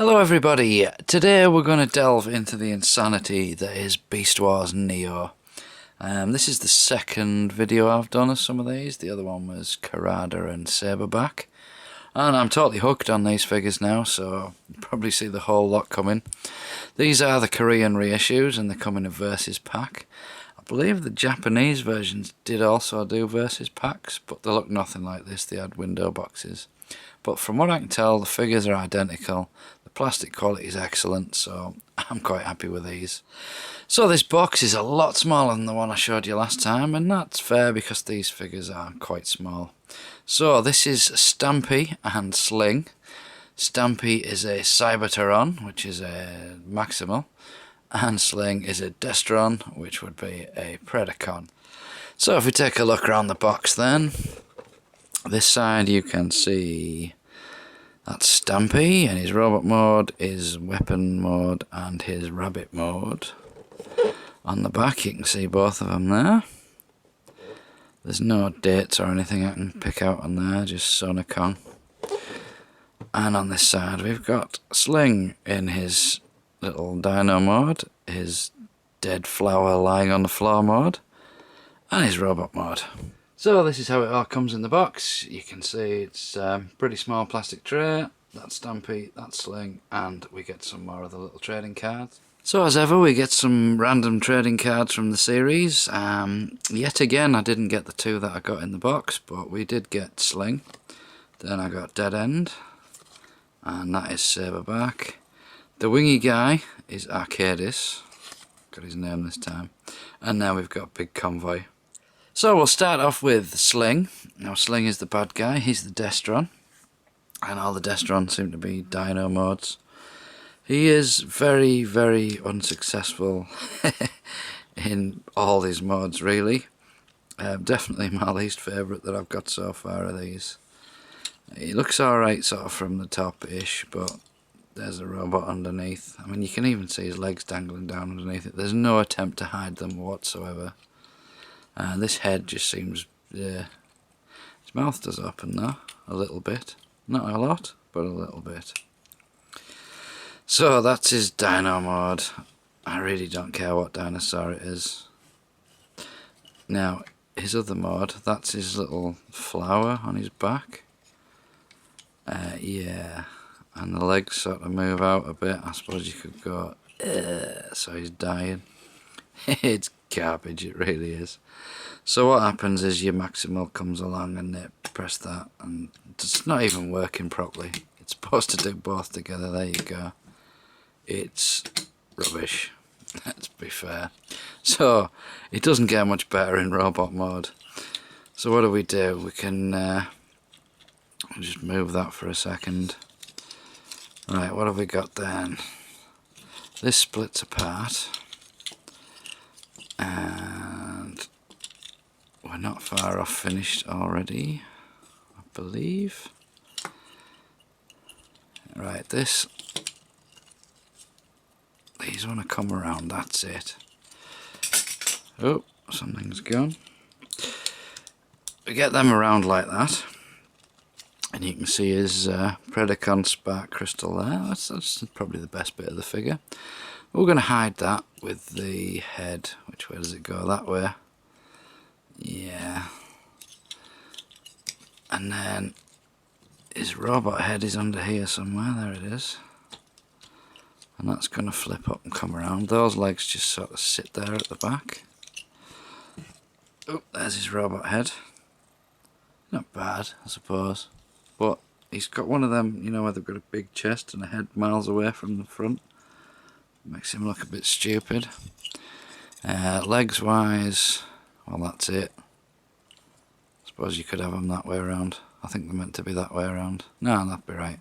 Hello everybody, today we're going to delve into the insanity that is Beast Wars Neo. This is the second video I've done of some of these. The other one was Karada and Saberback. And I'm totally hooked on these figures now, so you'll probably see the whole lot coming. These are the Korean reissues and they come in a Versus pack. I believe the Japanese versions did also do Versus packs, but they look nothing like this, they had window boxes. But from what I can tell, the figures are identical. The plastic quality is excellent, so I'm quite happy with these. So this box is a lot smaller than the one I showed you last time, and that's fair because these figures are quite small. So this is Stampy and Sling. Stampy is a Cybertron, which is a Maximal, and Sling is a Destron, which would be a Predacon. So if we take a look around the box then, this side you can see that's Stampy, and his robot mode, his weapon mode and his rabbit mode. On the back you can see both of them there. There's no dates or anything I can pick out on there, just Sonacon. And on this side we've got Sling in his little dino mode, his dead flower lying on the floor mode, and his robot mode. So this is how it all comes in the box. You can see it's a pretty small plastic tray. That's Stampy, that's Sling, and we get some more of the little trading cards. So as ever we get some random trading cards from the series. Yet again I didn't get the two that I got in the box, but we did get Sling. Then I got Dead End, and that is Saberback. The wingy guy is Arcadis, got his name this time. And now we've got Big Convoy. So we'll start off with Sling. Now Sling is the bad guy, he's the Destron. And all the Destrons seem to be dino modes. He is very, very unsuccessful in all these modes really. Definitely my least favourite that I've got so far of these. He looks alright sort of from the top-ish, but there's a robot underneath. I mean you can even see his legs dangling down underneath it. There's no attempt to hide them whatsoever. This head just seems, his mouth does open though, a little bit. Not a lot, but a little bit. So that's his dino mode. I really don't care what dinosaur it is. Now, his other mode, that's his little flower on his back. Yeah, and the legs sort of move out a bit. I suppose you could go, so he's dying. It's garbage, it really is. So what happens is your Maximal comes along and they press that and it's not even working properly. It's supposed to do both together, there you go. It's rubbish, let's be fair. So it doesn't get much better in robot mode. So what do? We can just move that for a second. Right, what have we got then? This splits apart. And we're not far off finished already, I believe. Right, these want to come around, that's it. Oh, something's gone. We get them around like that, and you can see his Predacon Spark Crystal there. That's probably the best bit of the figure. We're going to hide that with the head. Which way does it go? That way. Yeah. And then his robot head is under here somewhere. There it is. And that's going to flip up and come around. Those legs just sort of sit there at the back. Oh, there's his robot head. Not bad, I suppose. But he's got one of them, you know, where they've got a big chest and a head miles away from the front. Makes him look a bit stupid. Legs wise, well that's it. Suppose you could have them that way around. I think they're meant to be that way around. No, that'd be right.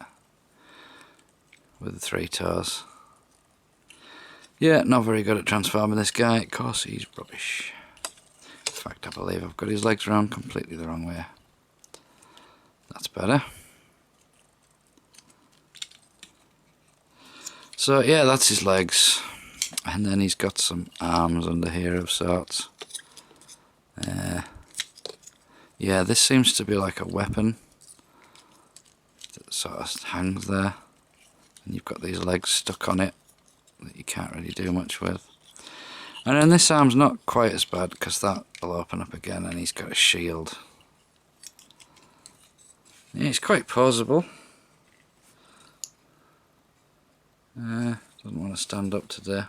With the 3 toes. Yeah, not very good at transforming this guy. Of course he's rubbish. In fact, I believe I've got his legs around completely the wrong way. That's better. So yeah, that's his legs, and then he's got some arms under here of sorts. Yeah, this seems to be like a weapon that sort of hangs there. and you've got these legs stuck on it that you can't really do much with. And then this arm's not quite as bad because that will open up again, and he's got a shield. Yeah, he's quite poseable. Doesn't want to stand up today.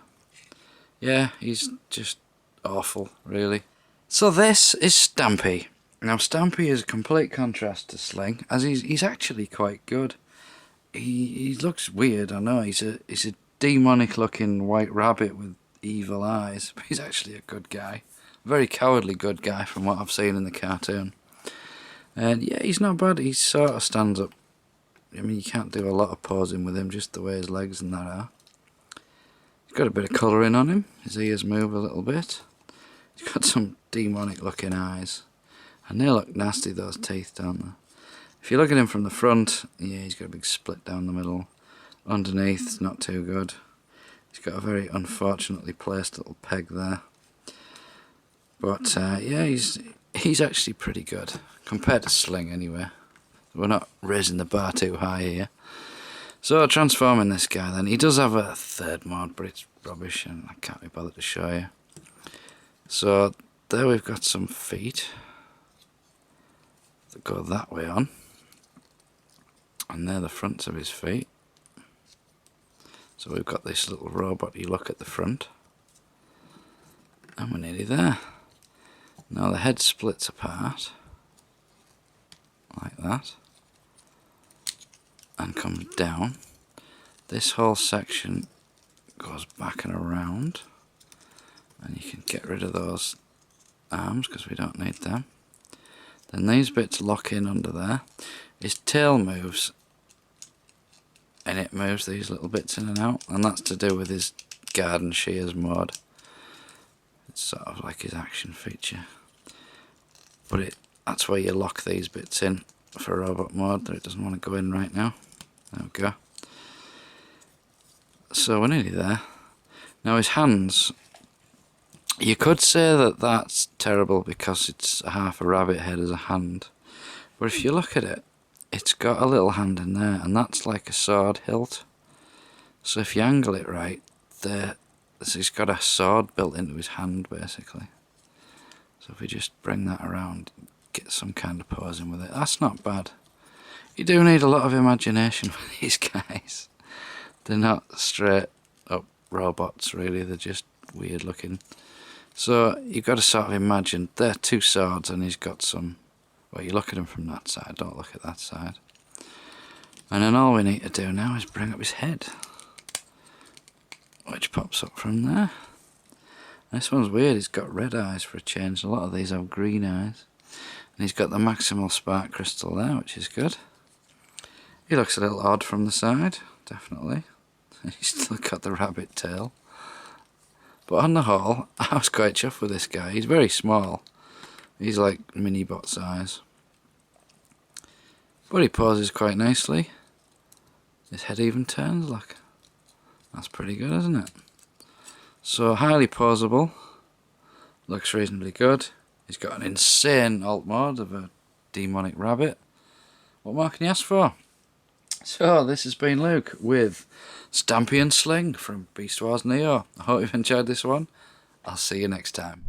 Yeah, he's just awful, really. So this is Stampy. Now Stampy is a complete contrast to Sling, as he's actually quite good. He looks weird, I know. He's a demonic looking white rabbit with evil eyes, but he's actually a good guy. A very cowardly good guy from what I've seen in the cartoon. And yeah, he's not bad. He sort of stands up. I mean, you can't do a lot of posing with him, just the way his legs and that are. He's got a bit of colouring on him. His ears move a little bit. He's got some demonic looking eyes. And they look nasty, those teeth, don't they? If you look at him from the front, yeah, he's got a big split down the middle. Underneath, it's not too good. He's got a very unfortunately placed little peg there. But yeah, he's actually pretty good. Compared to Sling, anyway. We're not raising the bar too high here. So, transforming this guy then. He does have a third mode, but it's rubbish and I can't be bothered to show you. So, there we've got some feet that go that way on. And they're the fronts of his feet. So we've got this little robot-y look at the front. And we're nearly there. Now the head splits apart. Like that. And comes down. This whole section goes back and around. And you can get rid of those arms because we don't need them. Then these bits lock in under there. His tail moves. And it moves these little bits in and out. And that's to do with his garden shears mode. It's sort of like his action feature. But that's where you lock these bits in for robot mode. That it doesn't want to go in right now. There we go. So we're nearly there. Now his hands. You could say that that's terrible because it's half a rabbit head as a hand. But if you look at it, it's got a little hand in there, and that's like a sword hilt. So if you angle it right, so he's got a sword built into his hand, basically. So if we just bring that around, get some kind of posing with it, that's not bad. You do need a lot of imagination with these guys. They're not straight up robots, really. They're just weird looking. So you've got to sort of imagine they're two swords, and he's got some. Well, you look at him from that side, don't look at that side. And then all we need to do now is bring up his head, which pops up from there. This one's weird, he's got red eyes for a change. A lot of these have green eyes. And he's got the maximal spark crystal there, which is good. He looks a little odd from the side, definitely. He's still got the rabbit tail. But on the whole, I was quite chuffed with this guy. He's very small. He's like mini bot size. But he poses quite nicely. His head even turns, look. That's pretty good, isn't it? So highly poseable. Looks reasonably good. He's got an insane alt mode of a demonic rabbit. What more can you ask for? So this has been Luke with Stampy and Sling from Beast Wars Neo. I hope you've enjoyed this one. I'll see you next time.